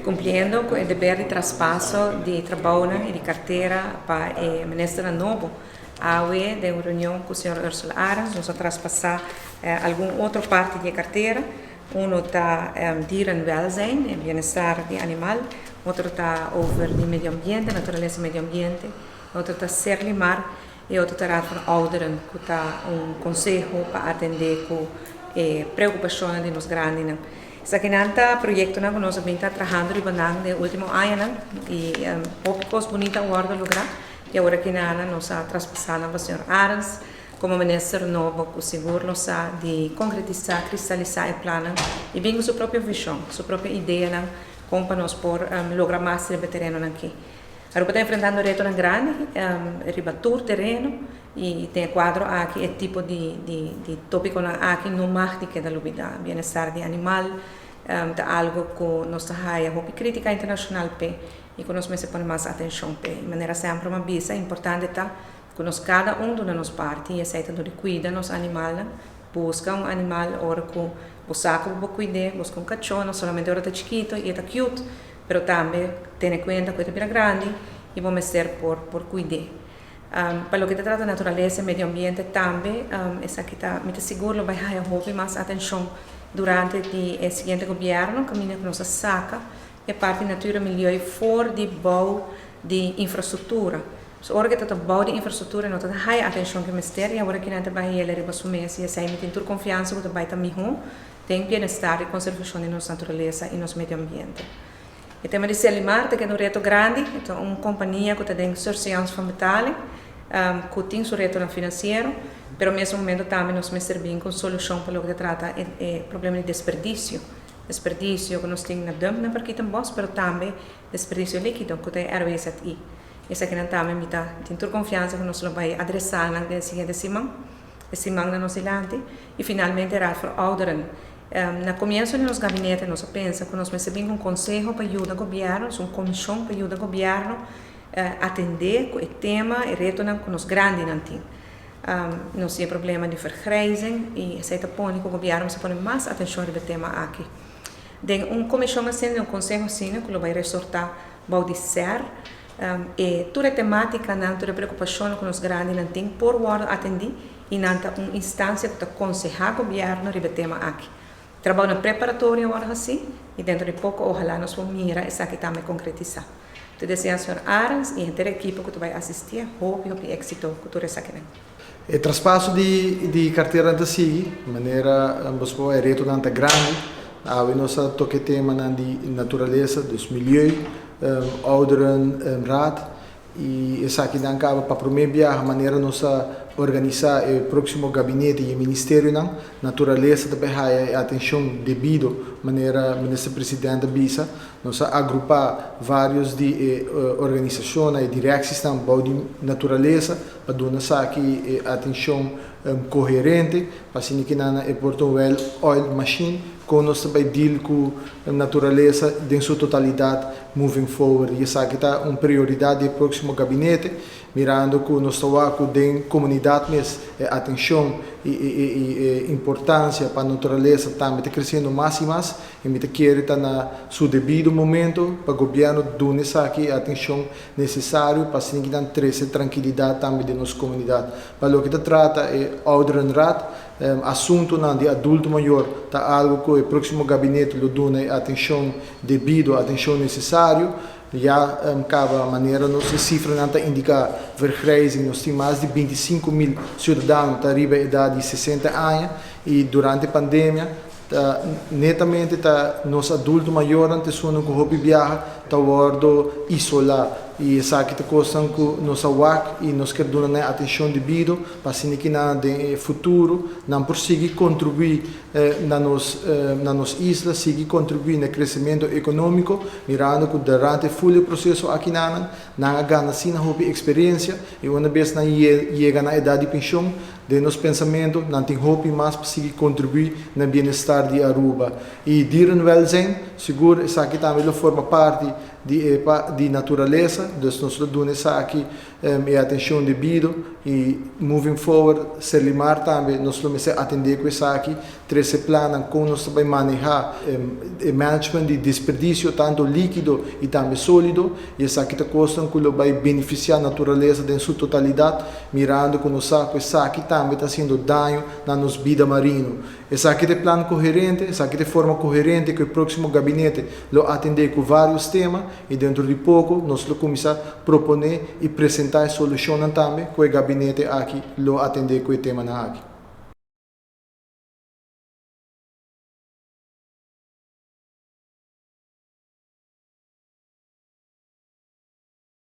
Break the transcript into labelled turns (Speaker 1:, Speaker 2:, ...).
Speaker 1: cumpliendo con el deber de traspaso de trabajo y de cartera para el ministro Novo, hoy de una reunión con el señor Ursula Arens, vamos a traspasar alguna otra parte de cartera. Uno está dierenwelzijn, el bienestar de animal, otro está over el medio ambiente, naturaleza y medio ambiente, otro está Serlimar y otro está raad van ouderen, que está un consejo para atender con preocupaciones de los grandes. Esta quinanta proyecto que nós estamos trabajando en el último año y pocos bonitas guarda lugar y ahora que nada nos ha traspasado al señor Arens como ministro novo que seguro nos ha de concretizar, cristalizar el plan y bien con su propia visión, su propia idea como para nos por lograr más el terreno aquí. Ahora está enfrentando un reto grande, ribatur terreno e tem quadro aqui, é tipo de tópico aqui no mais de que da lubida, bem-estar de animal, de algo que nós trabalhamos, uma crítica internacional e que nós me põe mais atenção de maneira sempre uma visa importante tá que nós cada de nós parte e aceita do cuida nos animais, busca animal ora que busca para cuidar, busca cachorro, não somente ora tá chiquito e tá cute, mas também tem conta que é bem grande e vamos ser por cuidar. Para lo que se trata de naturaleza y medio ambiente también, es que me seguro que va a haber más atención durante el siguiente gobierno, que nos saca e parte de natura, medio y for de bouw de infraestructura. So, ahora que está bouw de infraestructura, no está hay atención que me esté, y ahora que no va a ir a su mes, y me tiene confianza que va a estar mejor, tem bienestar y conservación de nuestra naturaleza y nuestro medio ambiente. O tema de Selimar, que é um reto grande, então uma companhia que tem surciência de metal, que tem seu retorno financeiro, mas ao mesmo momento também nós servimos com solução para o que trata o problema de desperdício. Desperdício que nós temos na dump na parquita em boss, mas também desperdício líquido que tem RWZI. Essa aqui também me dá confiança que nós vamos adressar na seguinte semana, na nossa ilante, e finalmente era para ouderen. No comienzo de los gabinetes nos pensa que nos recebemos un consejo para ayudar al gobierno, una comisión para ayudar al gobierno a atender el tema y reto que nos grandes no hay problema de vergrijzing y se pone que el gobierno se pone más atención al tema aquí. De una comisión así, un consejo así, que lo va a resortar, va a decir, y toda la temática, toda la preocupación que nos grandes por guardar atender y una instancia que aconseja al gobierno sobre el tema aquí. Trabalho preparatório agora assim, e dentro de pouco, ojalá, nós vamos mirar essa aqui também concretizar. Te desejo, senhor Arens, e a inteira equipe que tu vai assistir, hope e êxito que tu recebe.
Speaker 2: O traspasso de carteira da SIG, de maneira, é reto grande, nós toque tema de natureza, dos milhões, ouderen, raad, e essa aqui dan acaba para primeiro a maneira nós organizar o próximo gabinete e o ministério não natureza também a atenção devido maneira ministro presidente bisa nós agrupar vários de organizações e direções também de natureza para dar aqui atenção coerente para assim que na é Portugal oil machine com nós também deal com a natureza em sua totalidade moving forward e essa aqui está uma prioridade do próximo gabinete mirando que nós estamos com comunidade mas atenção e importância para a natureza também está crescendo mais e mais e me quer estar na seu devido momento para o governo dar essa aqui atenção necessária para assim que dá trazer tranquilidade também de nossa comunidade para o que se trata é ouderenraad assunto de adulto maior está algo que o próximo gabinete lhe dá atenção devido atenção necessária já cada maneira nossa cifra não indica vergrijzing nós temos mais de 25.000 cidadãos que arriba a idade de 60 anos e durante a pandemia netamente nosso adulto maior antes de que hobby viaja está guardo isolar e essa aqui está coisa que nós WAC e nós queremos dar atenção devido para assim que na futuro não prosseguir contribuir na nossa isla seguir contribuir no crescimento econômico mirando que durante o processo aqui não ganha assim hobby experiência e uma vez na chega na idade de pensão de nosso pensamento não tem hobby mais para seguir contribuir no bem-estar de Aruba e dierenwelzijn seguro essa aqui também forma parte de natureza, então nós damos aqui e atenção devida e moving forward, Selimar também, nós vamos atender com isso aqui, três planos como nós vamos manejar o management de desperdício, tanto líquido e também sólido, e isso aqui está costando que vai beneficiar a natureza em sua totalidade, mirando que nós isso aqui também está sendo dano na nossa vida marinha. Isso aqui é plano coerente, isso aqui é forma coerente que o próximo gabinete lo atender com vários temas e dentro de pouco nós vamos começar a propor e apresentar soluções também com o gabinete aqui lo atender com o tema na aqui.